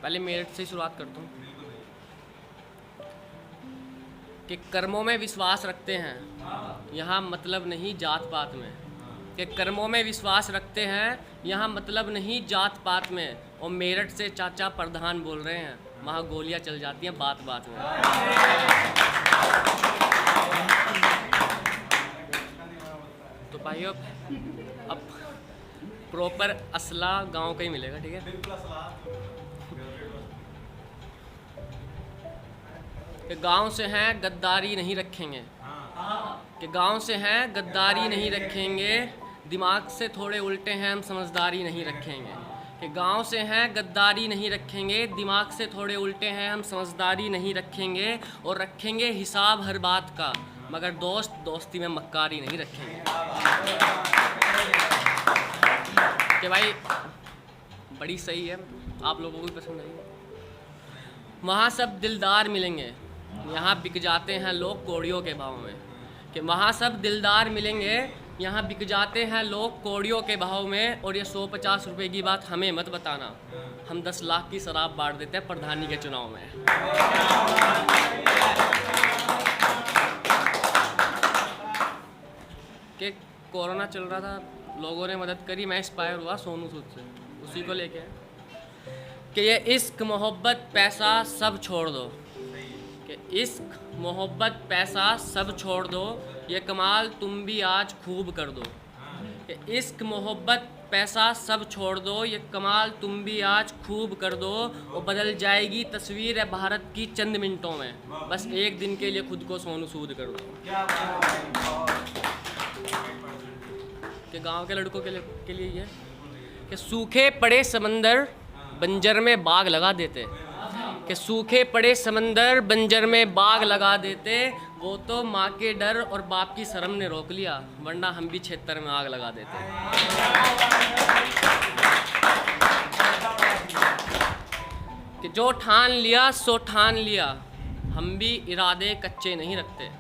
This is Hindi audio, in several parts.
पहले मेरठ से ही शुरुआत करता हूँ कि कर्मों में विश्वास रखते हैं, यहाँ मतलब नहीं जात पात में। कि कर्मों में विश्वास रखते हैं, यहाँ मतलब नहीं जात पात में। और मेरठ से चाचा प्रधान बोल रहे हैं, वहाँ गोलियाँ चल जाती हैं बात बात में। तो भाइयों अब प्रॉपर असला गांव का ही मिलेगा, ठीक है। कि गांव से हैं गद्दारी नहीं रखेंगे, कि गांव से हैं गद्दारी नहीं रखेंगे, दिमाग से थोड़े उल्टे हैं हम समझदारी नहीं रखेंगे। कि गांव से हैं गद्दारी नहीं रखेंगे, दिमाग से थोड़े उल्टे हैं हम समझदारी नहीं रखेंगे। और रखेंगे हिसाब हर बात का, मगर दोस्ती में मक्कारी नहीं रखेंगे। कि भाई बड़ी सही है, आप लोगों को भी पसंद आई। वहाँ सब दिलदार मिलेंगे, यहाँ बिक जाते हैं लोग कौड़ियों के भाव में। कि वहाँ सब दिलदार मिलेंगे, यहाँ बिक जाते हैं लोग कौड़ियों के भाव में। और ये 150 रुपये की बात हमें मत बताना, हम 10 लाख की शराब बांट देते हैं प्रधानी के चुनाव में। कि कोरोना चल रहा था, लोगों ने मदद करी, मैं इंस्पायर हुआ सोनू सूद से, उसी को लेके कि ये इश्क मोहब्बत पैसा सब छोड़ दो। कि इश्क मोहब्बत पैसा सब छोड़ दो, ये कमाल तुम भी आज खूब कर दो। कि इश्क मोहब्बत पैसा सब छोड़ दो, ये कमाल तुम भी आज खूब कर दो। और बदल जाएगी तस्वीर है भारत की चंद मिनटों में, बस एक दिन के लिए खुद को सोनू सूद कर दो। कि गांव के लड़कों के लिए ये कि सूखे पड़े समंदर बंजर में बाग लगा देते। कि सूखे पड़े समंदर बंजर में बाग लगा देते, वो तो माँ के डर और बाप की शर्म ने रोक लिया, वरना हम भी क्षेत्र में आग लगा देते। कि जो ठान लिया सो ठान लिया, हम भी इरादे कच्चे नहीं रखते।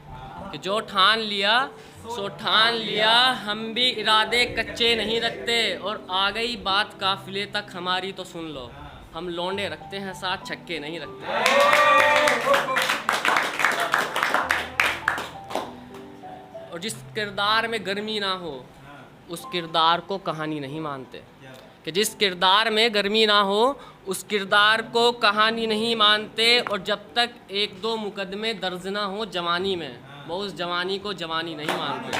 कि जो ठान लिया सो ठान लिया, हम भी इरादे कच्चे नहीं रखते। और आ गई बात काफिले तक हमारी तो सुन लो, हम लौंडे रखते हैं साथ छक्के नहीं रखते। और जिस किरदार में गर्मी ना हो उस किरदार को कहानी नहीं मानते। कि जिस किरदार में गर्मी ना हो उस किरदार को कहानी नहीं मानते। और जब तक 1-2 मुकदमे दर्ज ना हो जवानी में, वो उस जवानी को जवानी नहीं मानते।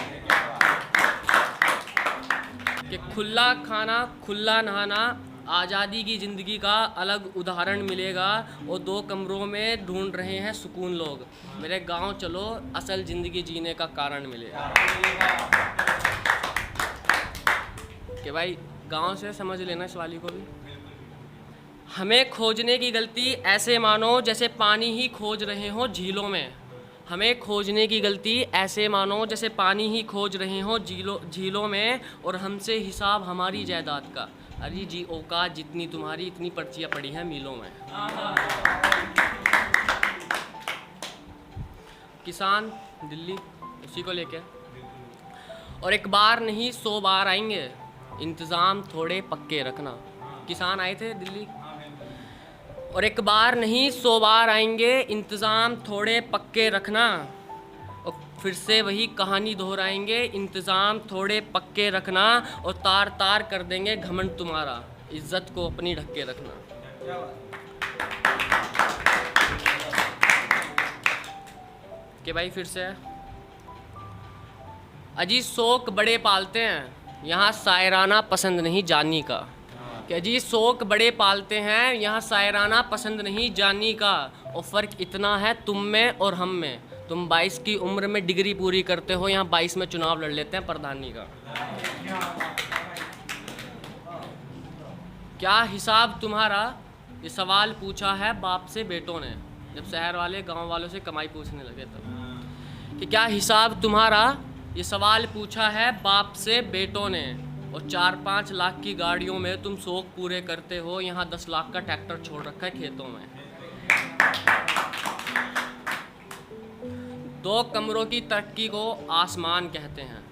कि खुला खाना खुला नहाना आज़ादी की ज़िंदगी का अलग उदाहरण मिलेगा। और 2 कमरों में ढूंढ रहे हैं सुकून लोग, मेरे गांव चलो असल ज़िंदगी जीने का कारण मिलेगा। कि भाई गांव से समझ लेना इस वाली को भी। हमें खोजने की गलती ऐसे मानो जैसे पानी ही खोज रहे हो झीलों में। हमें खोजने की गलती ऐसे मानो जैसे पानी ही खोज रहे हो झीलों में। और हमसे हिसाब हमारी जायदाद का, अरे जी औकात जितनी तुम्हारी इतनी पर्चियाँ पड़ी हैं मीलों में। किसान दिल्ली उसी को लेके। और एक बार नहीं 100 बार आएंगे, इंतज़ाम थोड़े पक्के रखना। किसान आए थे दिल्ली, और एक बार नहीं 100 बार आएंगे, इंतज़ाम थोड़े पक्के रखना। और फिर से वही कहानी दोहराएंगे, इंतज़ाम थोड़े पक्के रखना। और तार तार कर देंगे घमंड तुम्हारा, इज्जत को अपनी ढक के रखना। कि भाई फिर से अजी शौक बड़े पालते हैं, यहाँ शायराना पसंद नहीं जानी का। कि अजी शौक बड़े पालते हैं, यहाँ शायराना पसंद नहीं जानी का। और फ़र्क इतना है तुम में और हम में, तुम 22 की उम्र में डिग्री पूरी करते हो, यहाँ 22 में चुनाव लड़ लेते हैं प्रधानी का। क्या हिसाब तुम्हारा, ये सवाल पूछा है बाप से बेटों ने, जब शहर वाले गांव वालों से कमाई पूछने लगे तब। कि क्या हिसाब तुम्हारा, ये सवाल पूछा है बाप से बेटों ने। और 4-5 लाख की गाड़ियों में तुम शौक पूरे करते हो, यहाँ 10 लाख का ट्रैक्टर छोड़ रखा है खेतों में। 2 कमरों की तरक्की को आसमान कहते हैं।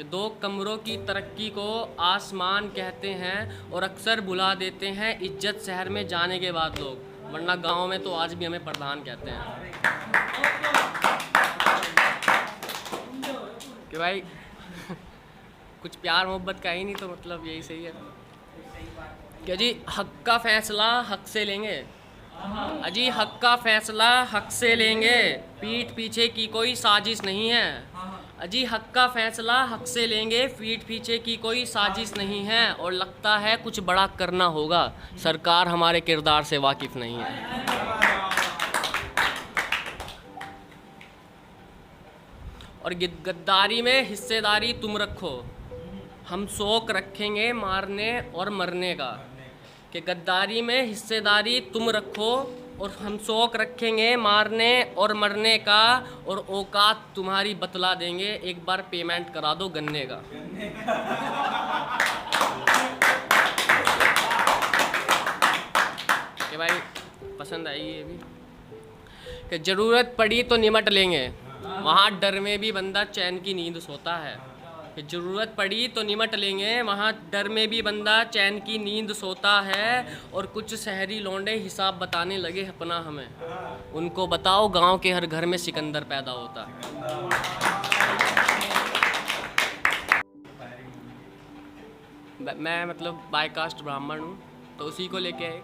कि 2 कमरों की तरक्की को आसमान कहते हैं और अक्सर बुला देते हैं इज्जत शहर में जाने के बाद लोग, वरना गांव में तो आज भी हमें प्रधान कहते हैं। कि भाई कुछ प्यार मोहब्बत का ही नहीं, तो मतलब यही सही है कि जी हक का फैसला हक से लेंगे, अजी हक का फैसला हक से लेंगे, पीठ पीछे की कोई साजिश नहीं है। अजी हक का फैसला हक से लेंगे, पीठ पीछे की कोई साजिश नहीं है। और लगता है कुछ बड़ा करना होगा, सरकार हमारे किरदार से वाकिफ़ नहीं है। और गद्दारी में हिस्सेदारी तुम रखो, हम शौक रखेंगे मारने और मरने का। कि गद्दारी में हिस्सेदारी तुम रखो और हम शौक रखेंगे मारने और मरने का, और औकात तुम्हारी बतला देंगे, एक बार पेमेंट करा दो गन्ने का। कि भाई पसंद आई ये भी कि ज़रूरत पड़ी तो निमट लेंगे, वहाँ डर में भी बंदा चैन की नींद सोता है। कि ज़रूरत पड़ी तो निमट लेंगे, वहाँ डर में भी बंदा चैन की नींद सोता है। और कुछ शहरी लौंडे हिसाब बताने लगे अपना हमें, उनको बताओ गांव के हर घर में सिकंदर पैदा होता है। मैं मतलब बाय कास्ट ब्राह्मण हूँ, तो उसी को लेके एक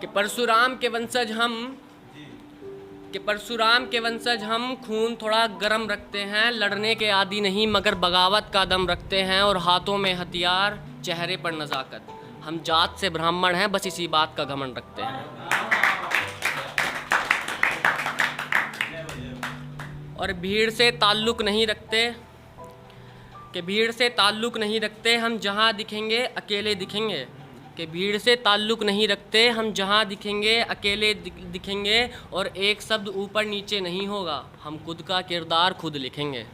कि परशुराम के वंशज हम खून थोड़ा गर्म रखते हैं, लड़ने के आदी नहीं मगर बगावत का दम रखते हैं, और हाथों में हथियार चेहरे पर नज़ाकत। हम जात से ब्राह्मण हैं, बस इसी बात का घमंड रखते हैं। और भीड़ से ताल्लुक़ नहीं रखते, कि भीड़ से ताल्लुक़ नहीं रखते, हम जहाँ दिखेंगे अकेले दिखेंगे। कि भीड़ से ताल्लुक़ नहीं रखते, हम जहाँ दिखेंगे अकेले दिखेंगे, और एक शब्द ऊपर नीचे नहीं होगा, हम खुद का किरदार खुद लिखेंगे।